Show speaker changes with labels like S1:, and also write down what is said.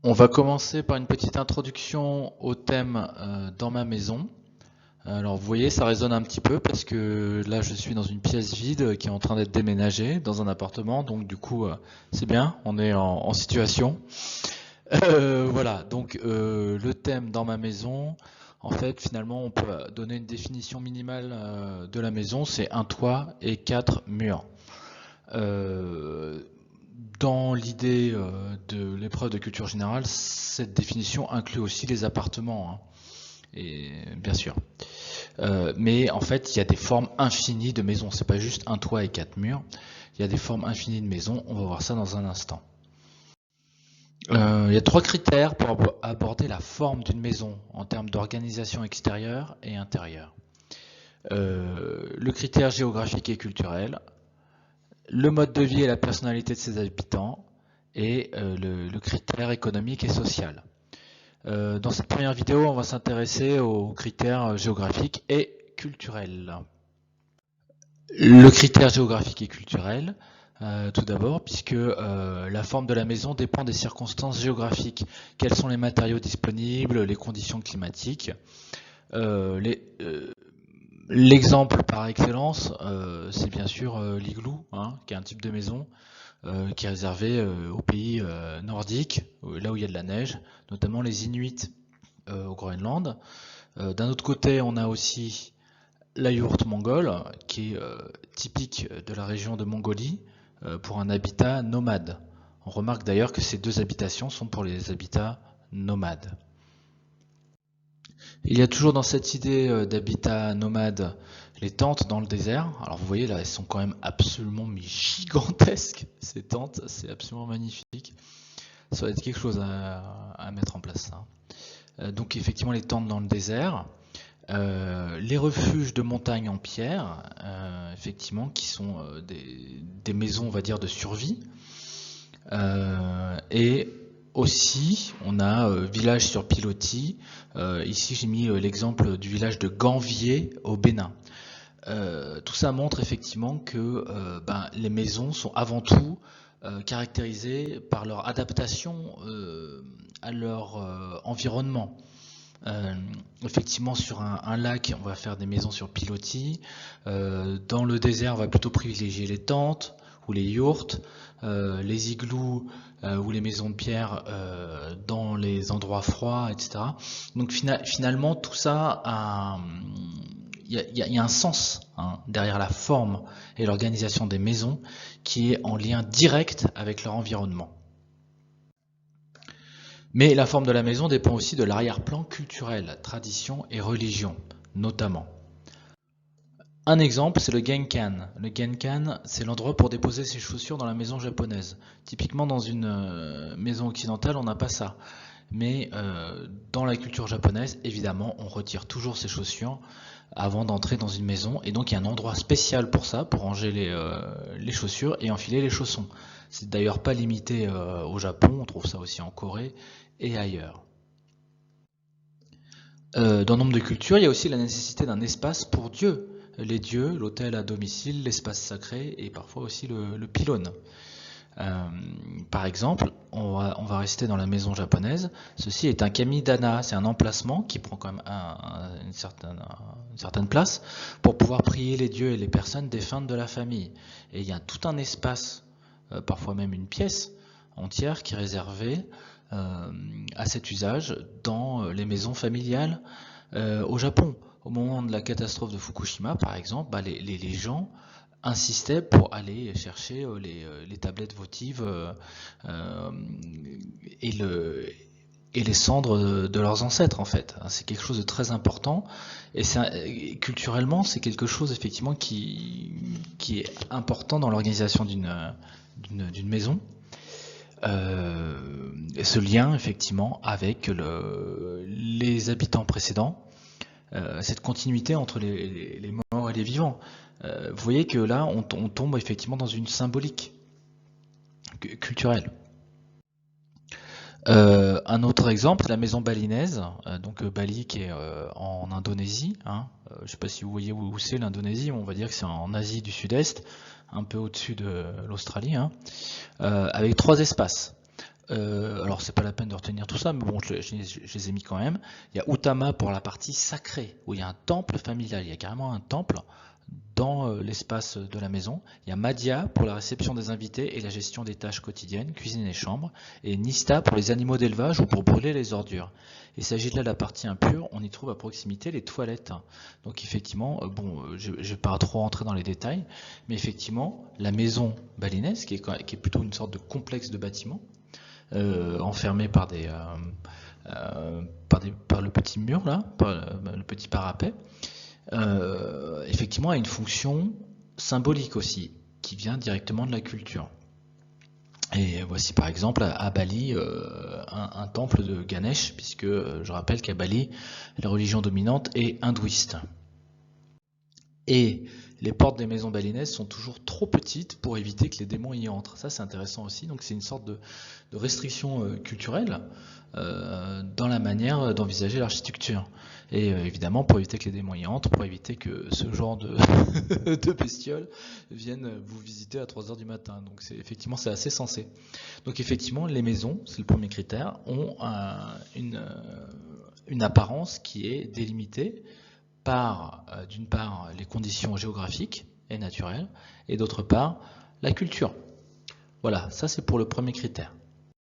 S1: On va commencer par une petite introduction au thème dans ma maison. Alors vous voyez, ça résonne un petit peu parce que là je suis dans une pièce vide qui est en train d'être déménagée dans un appartement, donc du coup c'est bien, on est en situation. Voilà, donc le thème dans ma maison, en fait finalement on peut donner une définition minimale de la maison, c'est un toit et quatre murs. Euh, Dans l'idée de l'épreuve de culture générale, cette définition inclut aussi les appartements, hein, et bien sûr. Mais en fait, il y a des formes infinies de maisons. C'est pas juste un toit et quatre murs. Il y a des formes infinies de maisons. On va voir ça dans un instant. Il y a trois critères pour aborder la forme d'une maison en termes d'organisation extérieure et intérieure. Le critère géographique et culturel, le mode de vie et la personnalité de ses habitants, et le critère économique et social. Dans cette première vidéo, on va s'intéresser aux critères géographiques et culturels. Le critère géographique et culturel, tout d'abord, puisque la forme de la maison dépend des circonstances géographiques. Quels sont les matériaux disponibles, les conditions climatiques. L'exemple par excellence, c'est bien sûr l'igloo, hein, qui est un type de maison qui est réservé aux pays nordiques, là où il y a de la neige, notamment les Inuits au Groenland. D'un autre côté, on a aussi la yourte mongole, qui est typique de la région de Mongolie, pour un habitat nomade. On remarque d'ailleurs que ces deux habitations sont pour les habitats nomades. Il y a toujours dans cette idée d'habitat nomade les tentes dans le désert. Alors vous voyez là, elles sont quand même absolument gigantesques, ces tentes, c'est absolument magnifique. Ça va être quelque chose à mettre en place, ça. Donc effectivement les tentes dans le désert. Les refuges de montagne en pierre, effectivement, qui sont des maisons, on va dire, de survie. Et aussi, on a village sur pilotis. Ici, j'ai mis l'exemple du village de Ganvier au Bénin. Tout ça montre effectivement que les maisons sont avant tout caractérisées par leur adaptation à leur environnement. Euh, Effectivement, sur un lac, on va faire des maisons sur pilotis. Dans le désert, on va plutôt privilégier les tentes ou les yourtes, les igloos ou les maisons de pierre dans les endroits froids, etc. Donc finalement, tout ça il y a un sens, hein, derrière la forme et l'organisation des maisons qui est en lien direct avec leur environnement. Mais la forme de la maison dépend aussi de l'arrière-plan culturel, tradition et religion, notamment. Un exemple, c'est le genkan. Le genkan, c'est l'endroit pour déposer ses chaussures dans la maison japonaise. Typiquement, dans une maison occidentale, on n'a pas ça. Mais dans la culture japonaise, évidemment, on retire toujours ses chaussures avant d'entrer dans une maison. Et donc, il y a un endroit spécial pour ça, pour ranger les chaussures et enfiler les chaussons. C'est d'ailleurs pas limité au Japon, on trouve ça aussi en Corée et ailleurs. Dans nombre de cultures, il y a aussi la nécessité d'un espace pour Dieu. Les dieux, l'autel à domicile, l'espace sacré et parfois aussi le pylône. Euh, Par exemple, on va rester dans la maison japonaise. Ceci est un kamidana, c'est un emplacement qui prend quand même une certaine place pour pouvoir prier les dieux et les personnes défuntes de la famille. Et il y a tout un espace, parfois même une pièce entière qui est réservée à cet usage dans les maisons familiales au Japon. Au moment de la catastrophe de Fukushima, par exemple, les gens insistaient pour aller chercher les tablettes votives euh, et, et les cendres de leurs ancêtres, en fait. C'est quelque chose de très important. Et culturellement, c'est quelque chose effectivement qui est important dans l'organisation d'une maison. Ce lien effectivement avec les habitants précédents, cette continuité entre les morts et les vivants. Vous voyez que là, on tombe effectivement dans une symbolique culturelle. Un autre exemple, la maison balinaise, donc Bali qui est en Indonésie. Hein. Je ne sais pas si vous voyez où c'est l'Indonésie, on va dire que c'est en Asie du Sud-Est, un peu au-dessus de l'Australie, hein, avec trois espaces. Alors c'est pas la peine de retenir tout ça, mais bon, je les ai mis quand même. Il y a Utama pour la partie sacrée, où il y a un temple familial, il y a carrément un temple dans l'espace de la maison. Il y a Madhya pour la réception des invités et la gestion des tâches quotidiennes, cuisine et chambre, et Nista pour les animaux d'élevage ou pour brûler les ordures. Il s'agit de là de la partie impure, on y trouve à proximité les toilettes. Donc effectivement, je ne vais pas trop rentrer dans les détails, mais effectivement, la maison balinese, qui est plutôt une sorte de complexe de bâtiments, enfermé par le petit mur là, par le petit parapet, effectivement a une fonction symbolique aussi, qui vient directement de la culture. Et voici par exemple à Bali un temple de Ganesh, puisque je rappelle qu'à Bali, la religion dominante est hindouiste. Et les portes des maisons balinaises sont toujours trop petites pour éviter que les démons y entrent. Ça, c'est intéressant aussi. Donc, c'est une sorte de restriction culturelle dans la manière d'envisager l'architecture. Et évidemment, pour éviter que les démons y entrent, pour éviter que ce genre de, de bestioles viennent vous visiter à 3 heures du matin. Donc, effectivement, c'est assez sensé. Donc, effectivement, les maisons, c'est le premier critère, ont une apparence qui est délimitée par, d'une part, les conditions géographiques et naturelles, et d'autre part, la culture. Voilà, ça c'est pour le premier critère.